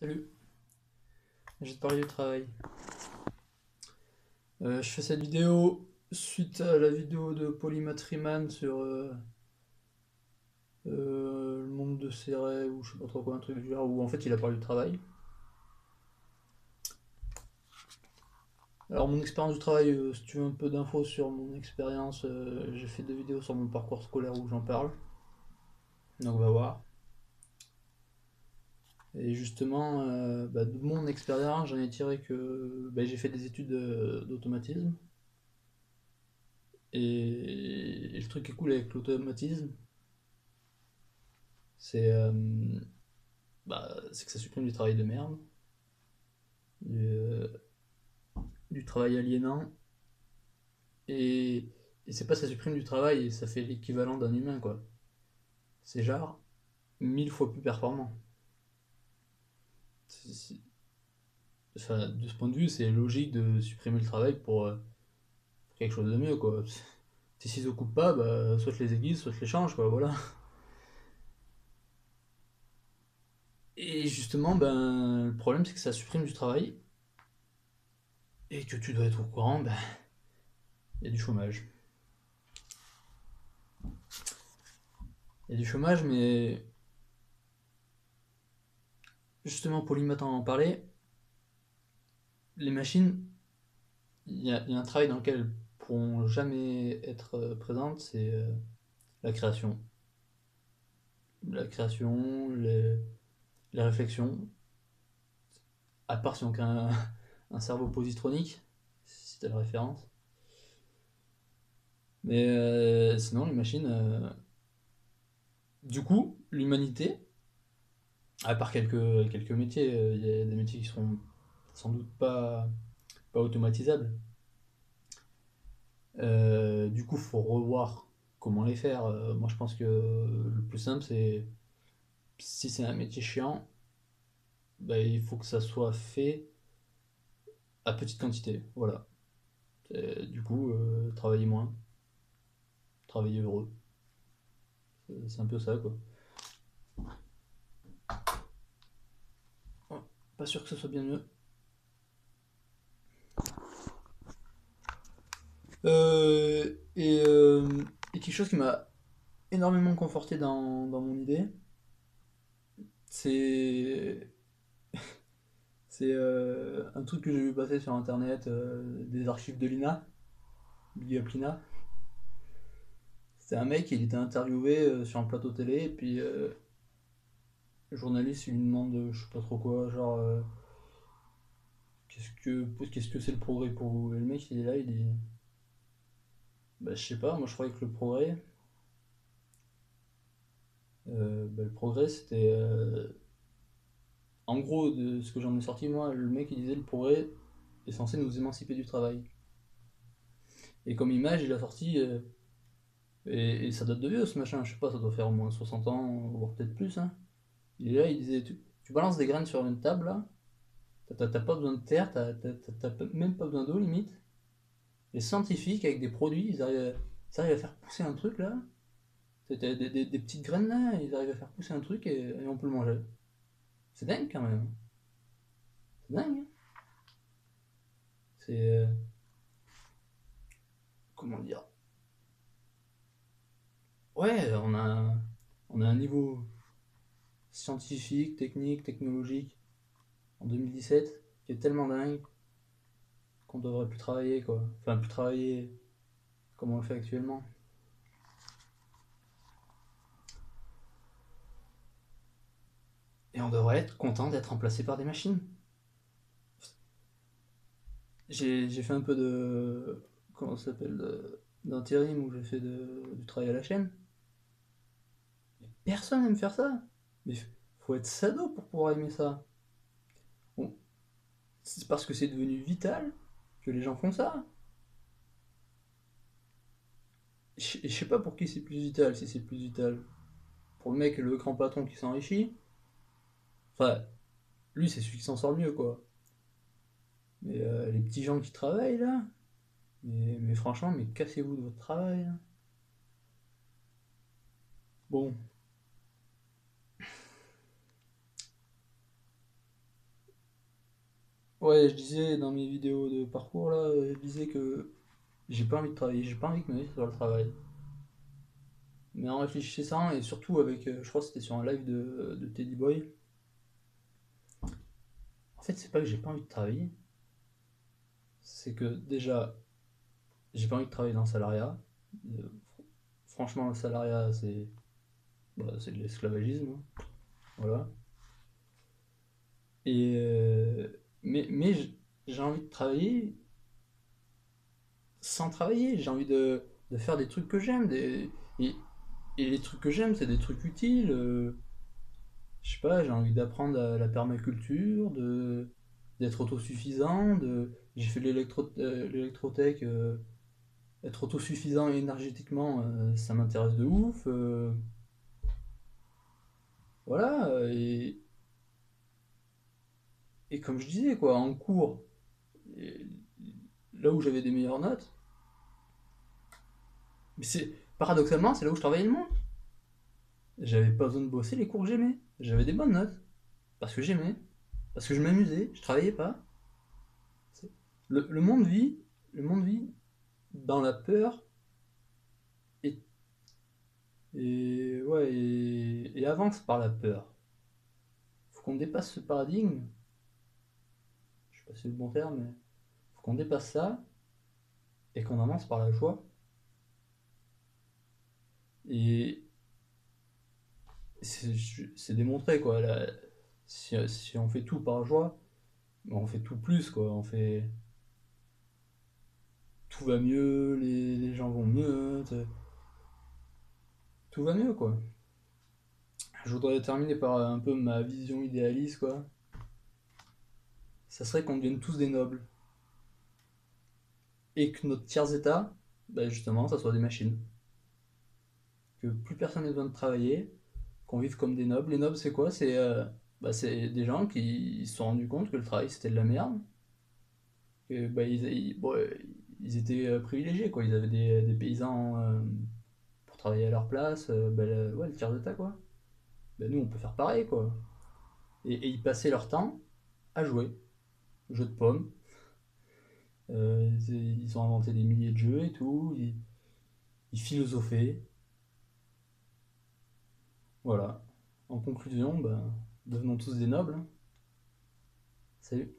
Salut, je vais te parler du travail. Je fais cette vidéo suite à la vidéo de Polymath sur le monde de ses rêves ou je sais pas trop quoi, un truc du genre où en fait il a parlé du travail. Alors mon expérience du travail, si tu veux un peu d'infos sur mon expérience, j'ai fait deux vidéos sur mon parcours scolaire où j'en parle. Donc on va voir. Et justement, de mon expérience, j'en ai tiré que j'ai fait des études d'automatisme. Et le truc qui est cool avec l'automatisme, c'est c'est que ça supprime du travail de merde, du, du travail aliénant, et, et c'est pas ça supprime du travail et ça fait l'équivalent d'un humain, quoi. C'est genre 1000 fois plus performant. Enfin, de ce point de vue, c'est logique de supprimer le travail pour quelque chose de mieux, quoi. Si s'ils occupent pas, soit je les aiguise, soit je les change, quoi, voilà. Et justement, le problème, c'est que ça supprime du travail et que tu dois être au courant, il y a du chômage. Il y a du chômage, mais justement, Polymath en parlait, les machines, il y a un travail dans lequel elles pourront jamais être présentes, c'est la création. La création, les réflexions, à part si on crée un cerveau positronique, si tu as la référence. Mais sinon, les machines, du coup, l'humanité, à part quelques métiers, il y a des métiers qui seront sans doute pas automatisables. Du coup, il faut revoir comment les faire. Moi, je pense que le plus simple, c'est si c'est un métier chiant, il faut que ça soit fait à petite quantité. Voilà. Du coup, travailler moins, travailler heureux. C'est un peu ça, quoi. Ouais, pas sûr que ce soit bien mieux. Et quelque chose qui m'a énormément conforté dans mon idée, c'est un truc que j'ai vu passer sur internet, des archives de l'INA, Big Up l'INA. C'était un mec, il était interviewé sur un plateau télé, et puis le journaliste il lui demande, je sais pas trop quoi, genre, qu'est-ce que c'est le progrès pour vous? Et le mec il est là, il dit, je sais pas, moi je croyais que le progrès, le progrès c'était, en gros de ce que j'en ai sorti moi, le mec il disait le progrès est censé nous émanciper du travail. Et comme image il a sorti, et ça date de vieux ce machin, je sais pas, ça doit faire au moins 60 ans, voire peut-être plus, hein. Il est là, il disait, tu balances des graines sur une table là, t'as pas besoin de terre, t'as même pas besoin d'eau limite. Les scientifiques, avec des produits, ils arrivent à faire pousser un truc là. C'était des petites graines là, ils arrivent à faire pousser un truc et on peut le manger. C'est dingue quand même. C'est dingue, hein. C'est. Comment dire? Ouais, on a un niveau scientifique, technique, technologique en 2017 qui est tellement dingue qu'on devrait plus travailler quoi. Enfin, plus travailler comme on le fait actuellement. Et on devrait être content d'être remplacé par des machines. J'ai fait un peu de. Comment ça s'appelle d'intérim où j'ai fait du travail à la chaîne. Mais personne aime faire ça. Mais faut être sado pour pouvoir aimer ça. Bon, c'est parce que c'est devenu vital que les gens font ça. Je sais pas pour qui c'est plus vital, si c'est plus vital pour le mec, le grand patron qui s'enrichit. Enfin, lui c'est celui qui s'en sort le mieux quoi. Mais les petits gens qui travaillent là, mais franchement, mais cassez-vous de votre travail, là. Bon, Ouais, je disais dans mes vidéos de parcours là, je disais que j'ai pas envie de travailler, j'ai pas envie que ma vie soit le travail. Mais en réfléchissant, et surtout avec, je crois que c'était sur un live de Teddy Boy, en fait, c'est pas que j'ai pas envie de travailler, c'est que déjà, j'ai pas envie de travailler dans le salariat. Euh, Franchement, le salariat, c'est de l'esclavagisme, hein, voilà. Et, mais j'ai envie de travailler sans travailler, j'ai envie de faire des trucs que j'aime, et, et les trucs que j'aime, c'est des trucs utiles. Je sais pas, j'ai envie d'apprendre la permaculture, d'être autosuffisant, j'ai fait de l'électrotech, être autosuffisant énergétiquement, ça m'intéresse de ouf. Voilà, et comme je disais, quoi, en cours, et là où j'avais des meilleures notes, mais paradoxalement, c'est là où je travaillais le moins. J'avais pas besoin de bosser les cours que j'aimais. J'avais des bonnes notes, parce que j'aimais, parce que je m'amusais, je travaillais pas. C'est- le monde vit, le monde vit dans la peur et, ouais, et avance par la peur. Faut qu'on dépasse ce paradigme, je sais pas si c'est le bon terme, mais faut qu'on dépasse ça et qu'on avance par la joie. Et c'est c'est démontré, quoi. Si on fait tout par joie, on fait tout plus, quoi. On fait tout va mieux, les gens vont mieux, tout va mieux, quoi. Je voudrais terminer par un peu ma vision idéaliste, quoi. Ça serait qu'on devienne tous des nobles et que notre tiers état, bah justement, ça soit des machines. Que plus personne n'ait besoin de travailler, qu'on vive comme des nobles. Les nobles, c'est quoi? C'est des gens qui se sont rendus compte que le travail c'était de la merde, que bon, ils étaient privilégiés, quoi. Ils avaient des paysans pour travailler à leur place, ouais, le tiers état, quoi. Nous, on peut faire pareil, quoi. Et ils passaient leur temps à jouer, jeux de pommes. Ils ont inventé des milliers de jeux et tout. Ils philosophaient. Voilà. En conclusion, devenons tous des nobles, hein. Salut.